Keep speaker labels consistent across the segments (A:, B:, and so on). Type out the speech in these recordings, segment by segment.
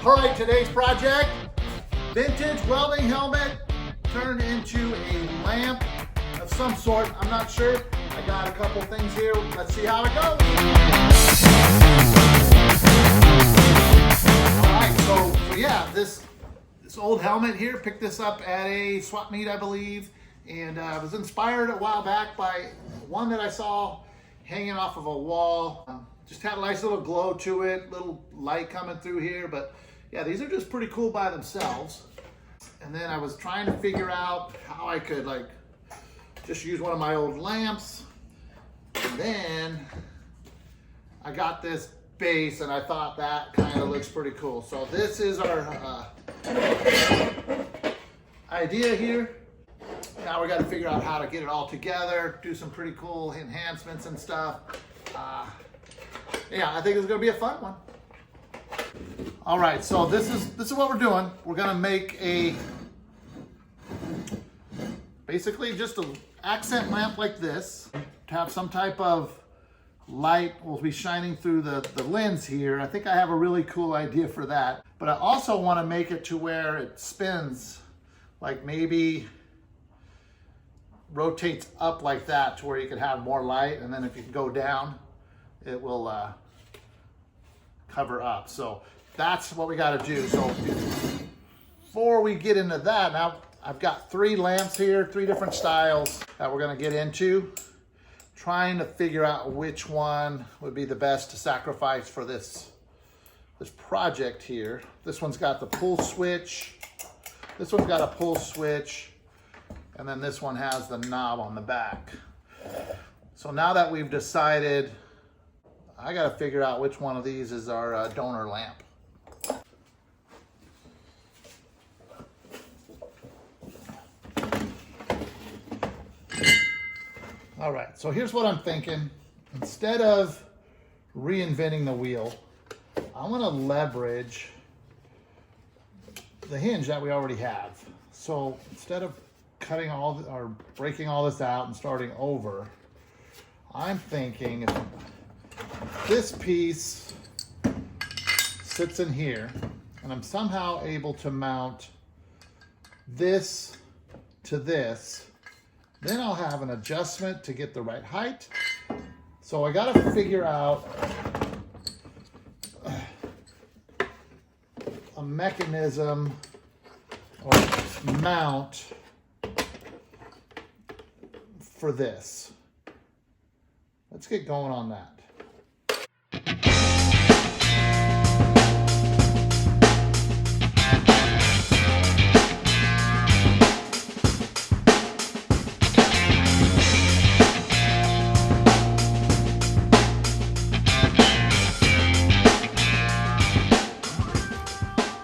A: All right, today's project, vintage welding helmet turned into a lamp of some sort. I'm not sure. I got a couple things here. Let's see how it goes. All right, so yeah, this old helmet here, picked this up at a swap meet, I believe, and I was inspired a while back by one that I saw hanging off of a wall. Just had a nice little glow to it, little light coming through here, but yeah, these are just pretty cool by themselves. And then I was trying to figure out how I could like just use one of my old lamps. And then I got this base and I thought that kind of looks pretty cool. So this is our idea here. Now we got to figure out how to get it all together, do some pretty cool enhancements and stuff. Yeah, I think it's going to be a fun one. All right, so this is what we're doing. We're going to make basically just an accent lamp like this to have some type of light will be shining through the lens here. I think I have a really cool idea for that. But I also want to make it to where it spins, like maybe rotates up like that to where you can have more light, and then if you go down, it will cover up. So that's what we got to do. So before we get into that, now I've got 3 lamps here, 3 different styles that we're going to get into, trying to figure out which one would be the best to sacrifice for this project here. This one's got the pull switch. This one's got a pull switch. And then this one has the knob on the back. So now that we've decided, I got to figure out which one of these is our donor lamp. All right, so here's what I'm thinking. Instead of reinventing the wheel, I want to leverage the hinge that we already have. So instead of cutting or breaking all this out and starting over, I'm thinking if this piece sits in here and I'm somehow able to mount this to this, then I'll have an adjustment to get the right height. So I got to figure out a mechanism or mount for this. Let's get going on that.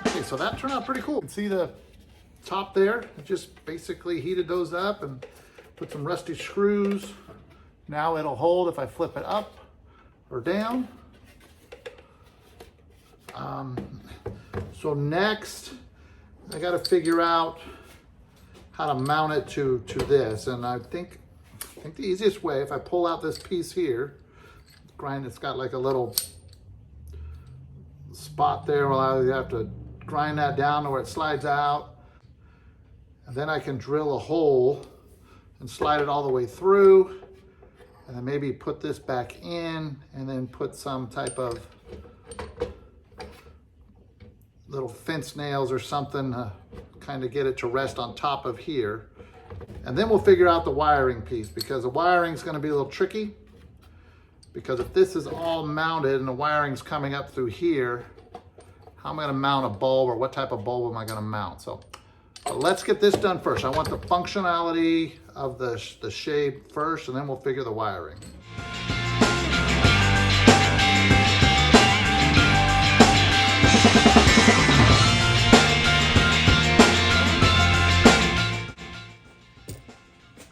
A: Okay, so that turned out pretty cool. You can see the top there. It just basically heated those up and put some rusty screws. Now it'll hold if I flip it up or down. So next, I got to figure out how to mount it to this. And I think the easiest way, if I pull out this piece here, it's got like a little spot there where I have to grind that down to where it slides out. And then I can drill a hole and slide it all the way through, and then maybe put this back in, and then put some type of little fence nails or something to kind of get it to rest on top of here. And then we'll figure out the wiring piece, because the wiring is going to be a little tricky, because if this is all mounted and the wiring's coming up through here, how am I going to mount a bulb, or what type of bulb am I going to mount? So let's get this done first. I want the functionality of the shape first, and then we'll figure the wiring.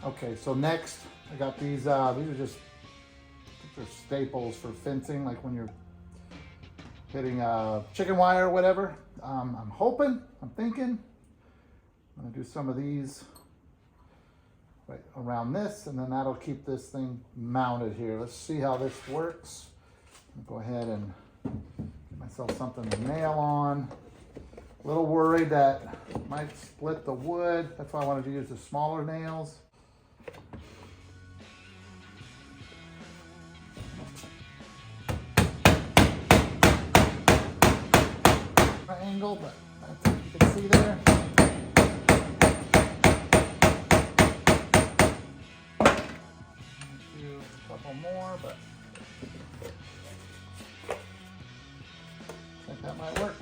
A: Okay, so next I got these are just staples for fencing, like when you're hitting chicken wire or whatever. I'm thinking I'm gonna do some of these right around this, and then that'll keep this thing mounted here. Let's see how this works. I'll go ahead and get myself something to nail on. A little worried that it might split the wood. That's why I wanted to use the smaller nails. Angle, but that's what you can see there. Do a couple more, but I think that might work.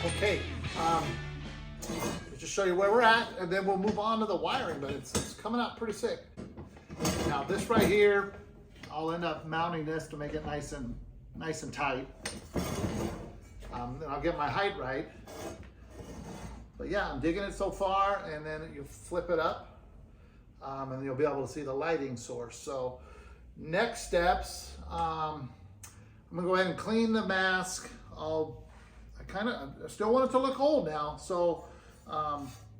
A: Okay, just show you where we're at, and then we'll move on to the wiring, but it's coming out pretty sick. Now this right here, I'll end up mounting this to make it nice and tight. Then I'll get my height right. But yeah, I'm digging it so far, and then you flip it up, and you'll be able to see the lighting source. So next steps, I'm gonna go ahead and clean the mask. I still want it to look old now, so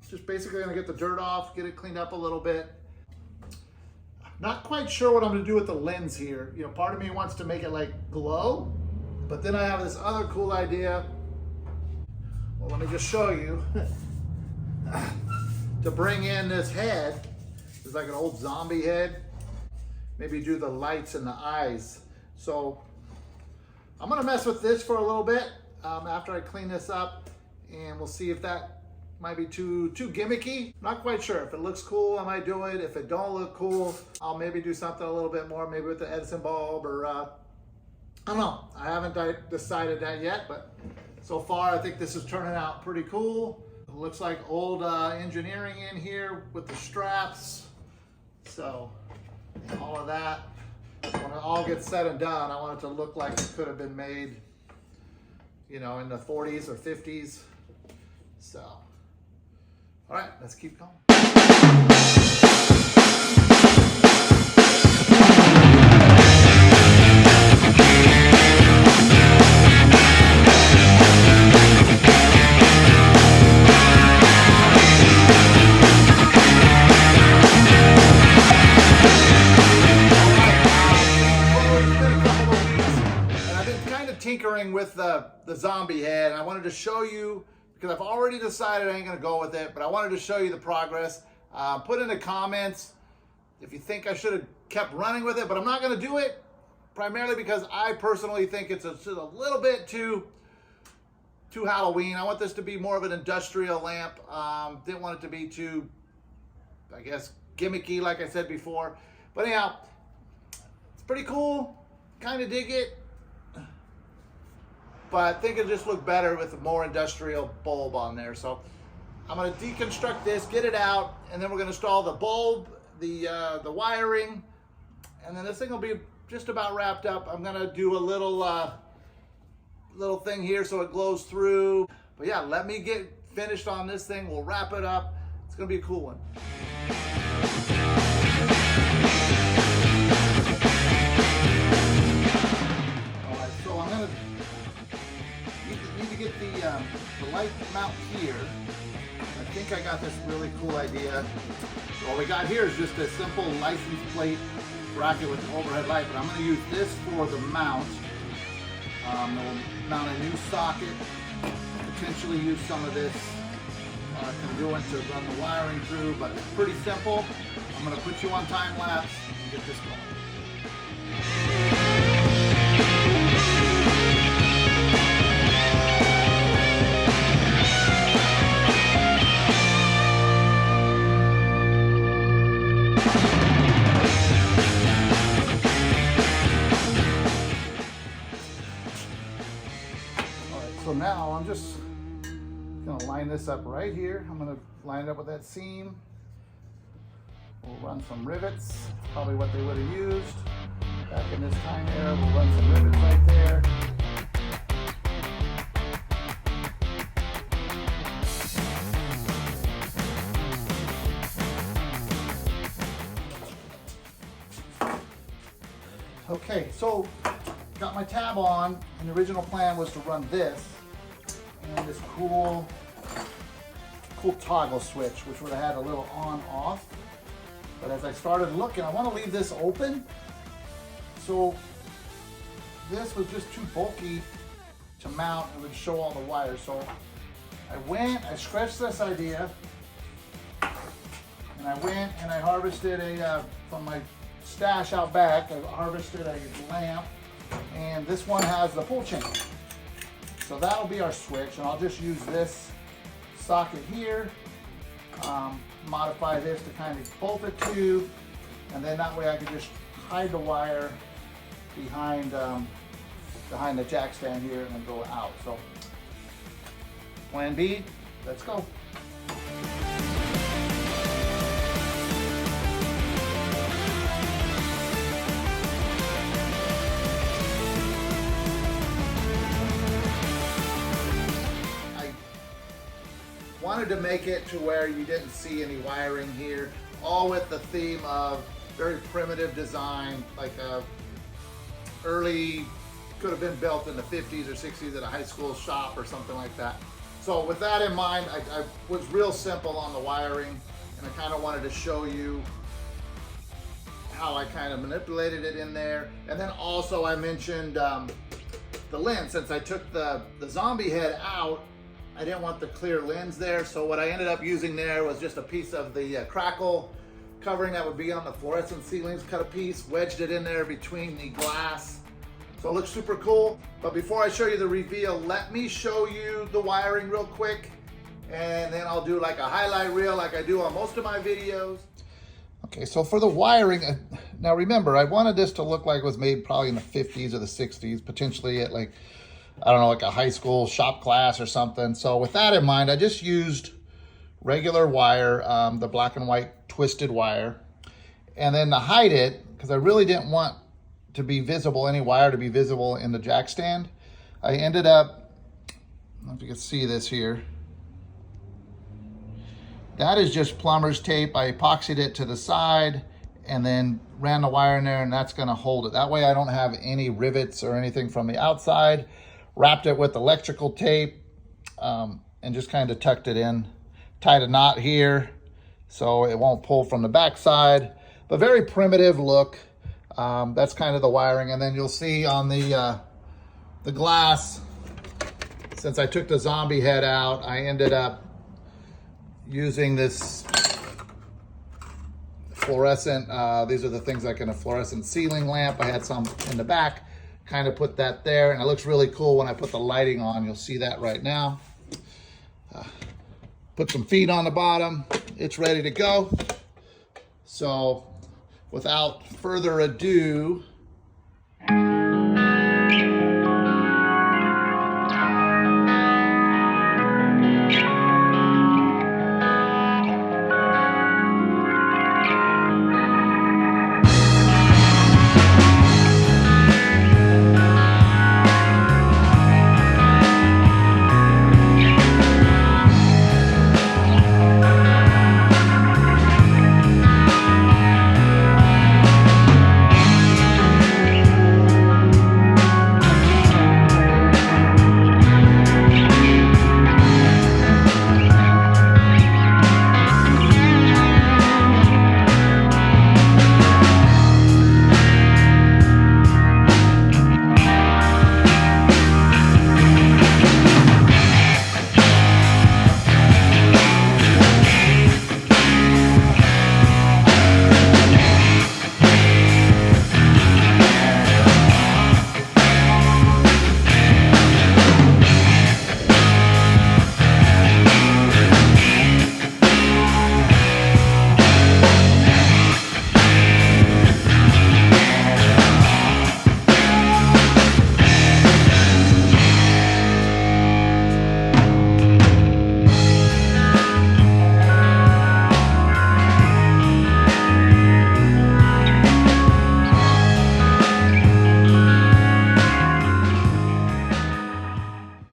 A: just basically gonna get the dirt off, get it cleaned up a little bit. Not quite sure what I'm gonna do with the lens here. You know, part of me wants to make it like glow, but then I have this other cool idea. Well, let me just show you. To bring in this head, it's like an old zombie head. Maybe do the lights in the eyes. So I'm gonna mess with this for a little bit. After I clean this up, and we'll see if that might be too gimmicky. Not quite sure. If it looks cool, I might do it. If it don't look cool, I'll maybe do something a little bit more, maybe with the Edison bulb, or I don't know. I haven't decided that yet, but so far I think this is turning out pretty cool. It looks like old engineering in here with the straps. So all of that, when it all gets said and done, I want it to look like it could have been made, you know, in the 40s or 50s. So, all right, let's keep going. Tinkering with the zombie head, and I wanted to show you, because I've already decided I ain't gonna go with it, but I wanted to show you the progress. Put in the comments if you think I should have kept running with it, but I'm not gonna do it, primarily because I personally think it's just a little bit too Halloween. I want this to be more of an industrial lamp. Didn't want it to be too, I guess, gimmicky, like I said before. But anyhow, it's pretty cool, kind of dig it. But I think it'll just look better with a more industrial bulb on there. So I'm gonna deconstruct this, get it out, and then we're gonna install the bulb, the wiring, and then this thing will be just about wrapped up. I'm gonna do a little thing here so it glows through. But yeah, let me get finished on this thing. We'll wrap it up. It's gonna be a cool one. All right, so I'm gonna need to get the light mount here. I think I got this really cool idea. So what we got here is just a simple license plate bracket with an overhead light, but I'm going to use this for the mount. We'll mount a new socket, potentially use some of this conduit to run the wiring through, but it's pretty simple. I'm going to put you on time lapse and get this going. So now I'm just gonna line this up right here. I'm gonna line it up with that seam. We'll run some rivets, probably what they would have used back in this time era. We'll run some rivets right there. Okay, so got my tab on, and the original plan was to run this and this cool toggle switch, which would have had a little on-off. But as I started looking, I want to leave this open. So this was just too bulky to mount. It would show all the wires. So I scratched this idea, and I went and I harvested from my stash out back, I harvested a lamp, and this one has the pull chain. So that'll be our switch, and I'll just use this socket here, modify this to kind of bolt it to, and then that way I can just hide the wire behind the jack stand here and then go out. So plan B, let's go. Wanted to make it to where you didn't see any wiring here, all with the theme of very primitive design, like early, could have been built in the 50s or 60s at a high school shop or something like that. So with that in mind, I was real simple on the wiring, and I kind of wanted to show you how I kind of manipulated it in there. And then also I mentioned the lens. Since I took the zombie head out, I didn't want the clear lens there, so what I ended up using there was just a piece of the crackle covering that would be on the fluorescent ceilings, cut a piece, wedged it in there between the glass. So it looks super cool. But before I show you the reveal, let me show you the wiring real quick, and then I'll do like a highlight reel like I do on most of my videos. Okay, so for the wiring, now remember, I wanted this to look like it was made probably in the 50s or the 60s, potentially at like, I don't know, like a high school shop class or something. So with that in mind, I just used regular wire, the black and white twisted wire. And then to hide it, because I really didn't want to be visible, any wire to be visible in the jack stand, I ended up, I don't know if you can see this here. That is just plumber's tape. I epoxied it to the side and then ran the wire in there, and that's gonna hold it. That way I don't have any rivets or anything from the outside. Wrapped it with electrical tape and just kind of tucked it in. Tied a knot here so it won't pull from the back side. But very primitive look. That's kind of the wiring. And then you'll see on the glass, since I took the zombie head out, I ended up using this fluorescent, these are the things like in a fluorescent ceiling lamp. I had some in the back. Kind of put that there, and it looks really cool when I put the lighting on. You'll see that right now. Put some feet on the bottom. It's ready to go. So without further ado,